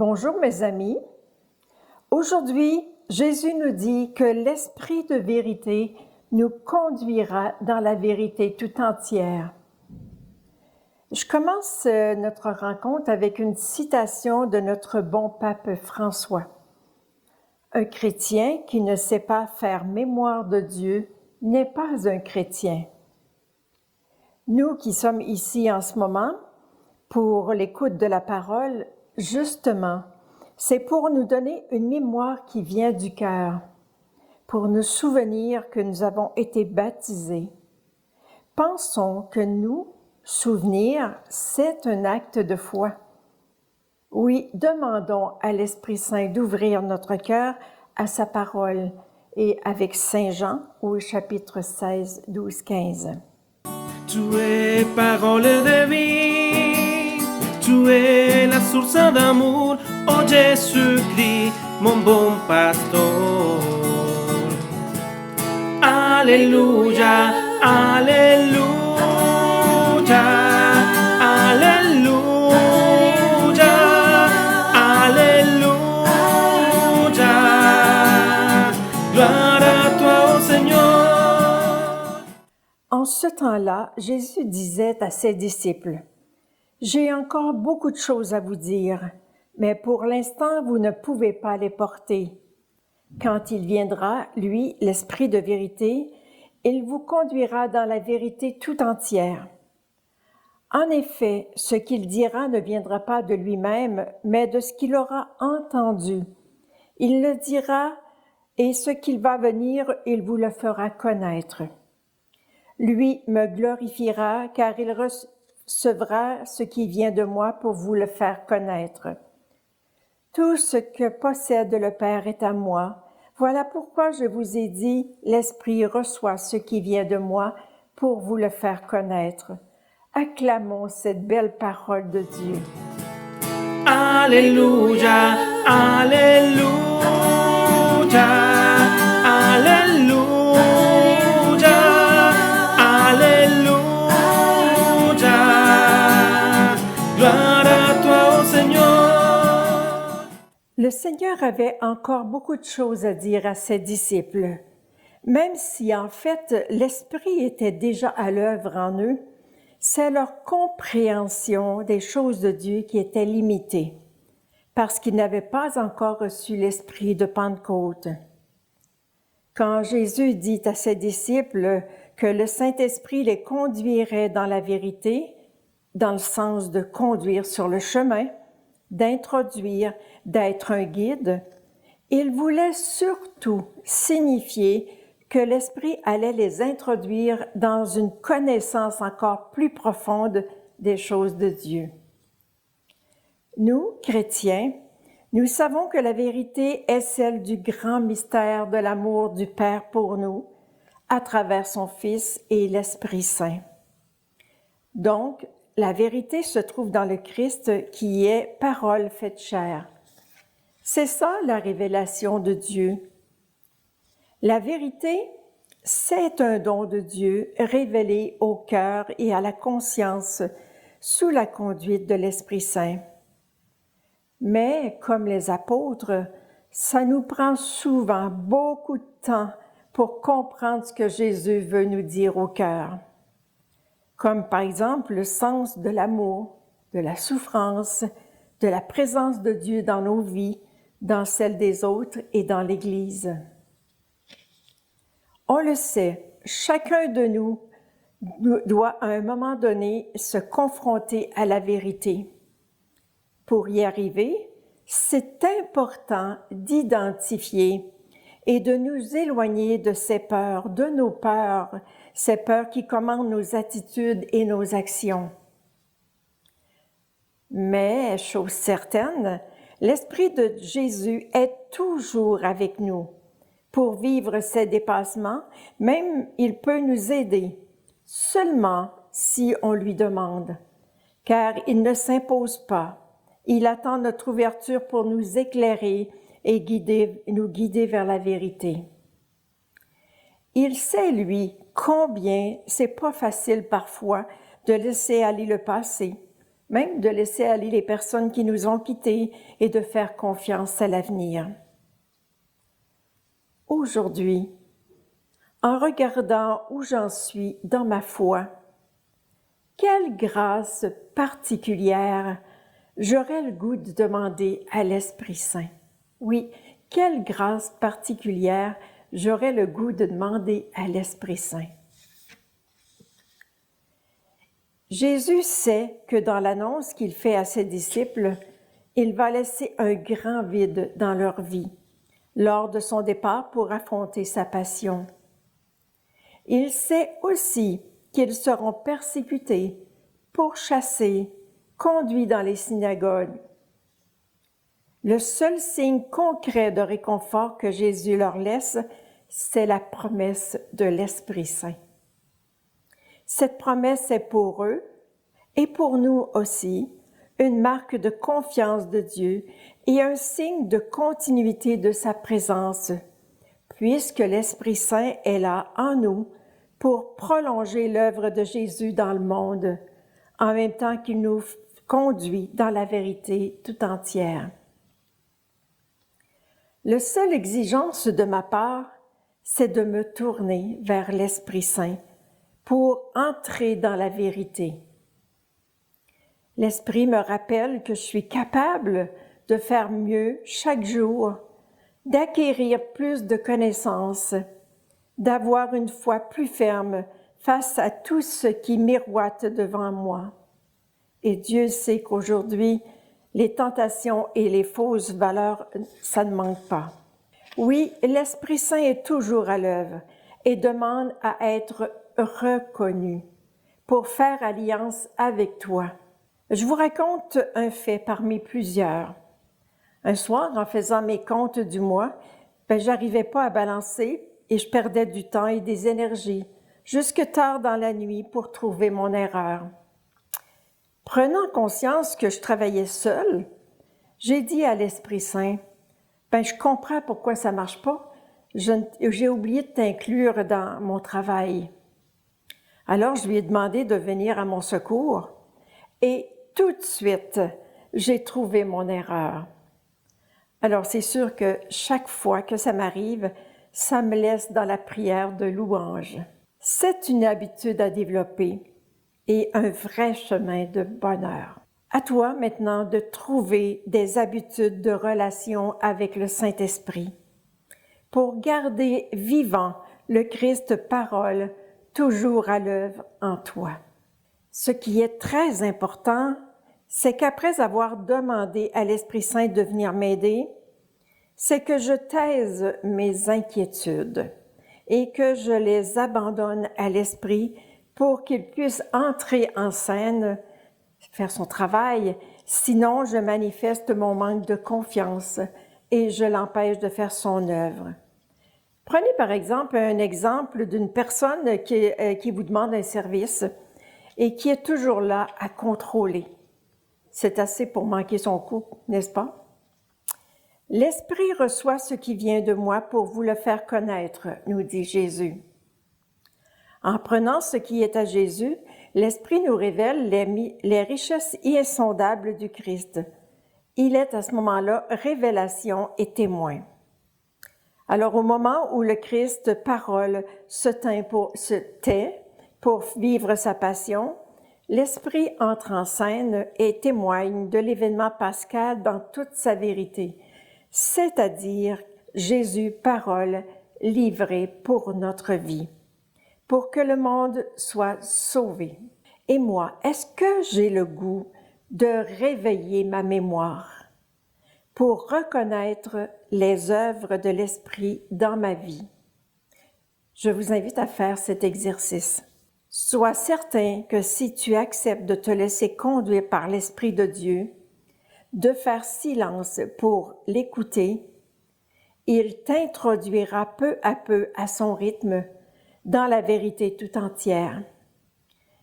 Bonjour mes amis. Aujourd'hui, Jésus nous dit que l'Esprit de vérité nous conduira dans la vérité tout entière. Je commence notre rencontre avec une citation de notre bon pape François. Un chrétien qui ne sait pas faire mémoire de Dieu n'est pas un chrétien. Nous qui sommes ici en ce moment pour l'écoute de la parole, justement, c'est pour nous donner une mémoire qui vient du cœur, pour nous souvenir que nous avons été baptisés. Pensons que nous, souvenir, c'est un acte de foi. Oui, demandons à l'Esprit Saint d'ouvrir notre cœur à sa parole et avec Saint Jean au chapitre 16, 12, 15. Tu es parole de vie, tu es la source d'amour, oh Jésus-Christ, mon bon pasteur. Alléluia, alléluia, alléluia, alléluia. Gloire à toi, ô Seigneur. En ce temps-là, Jésus disait à ses disciples, « J'ai encore beaucoup de choses à vous dire, mais pour l'instant, vous ne pouvez pas les porter. Quand il viendra, lui, l'Esprit de vérité, il vous conduira dans la vérité tout entière. En effet, ce qu'il dira ne viendra pas de lui-même, mais de ce qu'il aura entendu. Il le dira, et ce qu'il va venir, il vous le fera connaître. Lui me glorifiera, car il recevra ce qui vient de moi pour vous le faire connaître. Tout ce que possède le Père est à moi. Voilà pourquoi je vous ai dit, l'Esprit reçoit ce qui vient de moi pour vous le faire connaître. Acclamons cette belle parole de Dieu. Alléluia, alléluia, alléluia, alléluia. Gloire à toi, ô Seigneur. Le Seigneur avait encore beaucoup de choses à dire à ses disciples. Même si en fait l'Esprit était déjà à l'œuvre en eux, c'est leur compréhension des choses de Dieu qui était limitée, parce qu'ils n'avaient pas encore reçu l'Esprit de Pentecôte. Quand Jésus dit à ses disciples que le Saint-Esprit les conduirait dans la vérité, dans le sens de conduire sur le chemin, d'introduire, d'être un guide, il voulait surtout signifier que l'Esprit allait les introduire dans une connaissance encore plus profonde des choses de Dieu. Nous, chrétiens, nous savons que la vérité est celle du grand mystère de l'amour du Père pour nous, à travers son Fils et l'Esprit Saint. Donc, la vérité se trouve dans le Christ qui est parole faite chair. C'est ça la révélation de Dieu. La vérité, c'est un don de Dieu révélé au cœur et à la conscience sous la conduite de l'Esprit Saint. Mais, comme les apôtres, ça nous prend souvent beaucoup de temps pour comprendre ce que Jésus veut nous dire au cœur. Comme par exemple le sens de l'amour, de la souffrance, de la présence de Dieu dans nos vies, dans celles des autres et dans l'Église. On le sait, chacun de nous doit à un moment donné se confronter à la vérité. Pour y arriver, c'est important d'identifier et de nous éloigner de ces peurs, de nos peurs, ces peurs qui commandent nos attitudes et nos actions. Mais, chose certaine, l'Esprit de Jésus est toujours avec nous. Pour vivre ces dépassements, même il peut nous aider, seulement si on lui demande, car il ne s'impose pas. Il attend notre ouverture pour nous éclairer et nous guider vers la vérité. Il sait, lui, combien c'est pas facile parfois de laisser aller le passé, même de laisser aller les personnes qui nous ont quittés et de faire confiance à l'avenir. Aujourd'hui, en regardant où j'en suis dans ma foi, quelle grâce particulière j'aurais le goût de demander à l'Esprit Saint. Oui, quelle grâce particulière j'aurais le goût de demander à l'Esprit Saint. Jésus sait que dans l'annonce qu'il fait à ses disciples, il va laisser un grand vide dans leur vie lors de son départ pour affronter sa passion. Il sait aussi qu'ils seront persécutés, pourchassés, conduits dans les synagogues. Le seul signe concret de réconfort que Jésus leur laisse, c'est la promesse de l'Esprit Saint. Cette promesse est pour eux et pour nous aussi une marque de confiance de Dieu et un signe de continuité de sa présence, puisque l'Esprit Saint est là en nous pour prolonger l'œuvre de Jésus dans le monde, en même temps qu'il nous conduit dans la vérité tout entière. La seule exigence de ma part, c'est de me tourner vers l'Esprit Saint pour entrer dans la vérité. L'Esprit me rappelle que je suis capable de faire mieux chaque jour, d'acquérir plus de connaissances, d'avoir une foi plus ferme face à tout ce qui miroite devant moi. Et Dieu sait qu'aujourd'hui, les tentations et les fausses valeurs, ça ne manque pas. Oui, l'Esprit Saint est toujours à l'œuvre et demande à être reconnu pour faire alliance avec toi. Je vous raconte un fait parmi plusieurs. Un soir, en faisant mes comptes du mois, j'arrivais pas à balancer et je perdais du temps et des énergies jusque tard dans la nuit pour trouver mon erreur. Prenant conscience que je travaillais seule, j'ai dit à l'Esprit Saint, je comprends pourquoi ça marche pas. J'ai oublié de t'inclure dans mon travail. Alors, je lui ai demandé de venir à mon secours et tout de suite, j'ai trouvé mon erreur. Alors, c'est sûr que chaque fois que ça m'arrive, ça me laisse dans la prière de louange. C'est une habitude à développer et un vrai chemin de bonheur. À toi maintenant de trouver des habitudes de relation avec le Saint-Esprit pour garder vivant le Christ parole toujours à l'œuvre en toi. Ce qui est très important, c'est qu'après avoir demandé à l'Esprit Saint de venir m'aider, c'est que je taise mes inquiétudes et que je les abandonne à l'Esprit pour qu'il puisse entrer en scène, faire son travail, sinon je manifeste mon manque de confiance et je l'empêche de faire son œuvre. Prenez par exemple un exemple d'une personne qui vous demande un service et qui est toujours là à contrôler. C'est assez pour manquer son coup, n'est-ce pas? L'Esprit reçoit ce qui vient de moi pour vous le faire connaître, nous dit Jésus. En prenant ce qui est à Jésus, l'Esprit nous révèle les richesses insondables du Christ. Il est à ce moment-là révélation et témoin. Alors au moment où le Christ parole se tait pour vivre sa passion, l'Esprit entre en scène et témoigne de l'événement pascal dans toute sa vérité, c'est-à-dire Jésus parole livrée pour notre vie, pour que le monde soit sauvé. Et moi, est-ce que j'ai le goût de réveiller ma mémoire pour reconnaître les œuvres de l'Esprit dans ma vie? Je vous invite à faire cet exercice. Sois certain que si tu acceptes de te laisser conduire par l'Esprit de Dieu, de faire silence pour l'écouter, il t'introduira peu à peu à son rythme dans la vérité tout entière.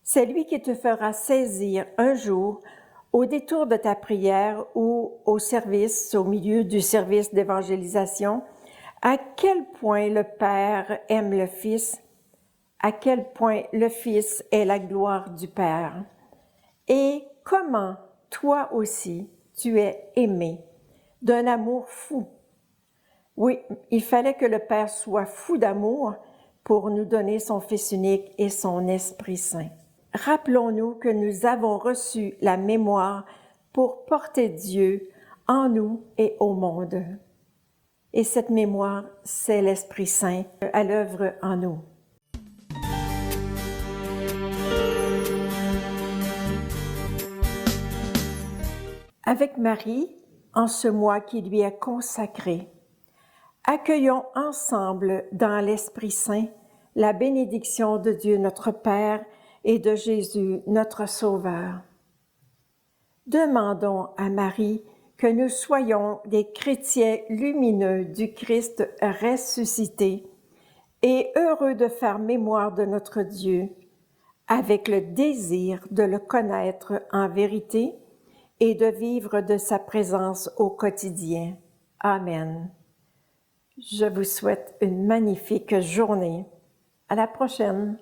C'est lui qui te fera saisir un jour, au détour de ta prière ou au milieu du service d'évangélisation, à quel point le Père aime le Fils, à quel point le Fils est la gloire du Père, et comment toi aussi tu es aimé d'un amour fou. Oui, il fallait que le Père soit fou d'amour pour nous donner son Fils unique et son Esprit Saint. Rappelons-nous que nous avons reçu la mémoire pour porter Dieu en nous et au monde. Et cette mémoire, c'est l'Esprit Saint à l'œuvre en nous. Avec Marie, en ce mois qui lui est consacré, accueillons ensemble dans l'Esprit Saint la bénédiction de Dieu notre Père et de Jésus notre Sauveur. Demandons à Marie que nous soyons des chrétiens lumineux du Christ ressuscité et heureux de faire mémoire de notre Dieu, avec le désir de le connaître en vérité et de vivre de sa présence au quotidien. Amen. Je vous souhaite une magnifique journée. À la prochaine.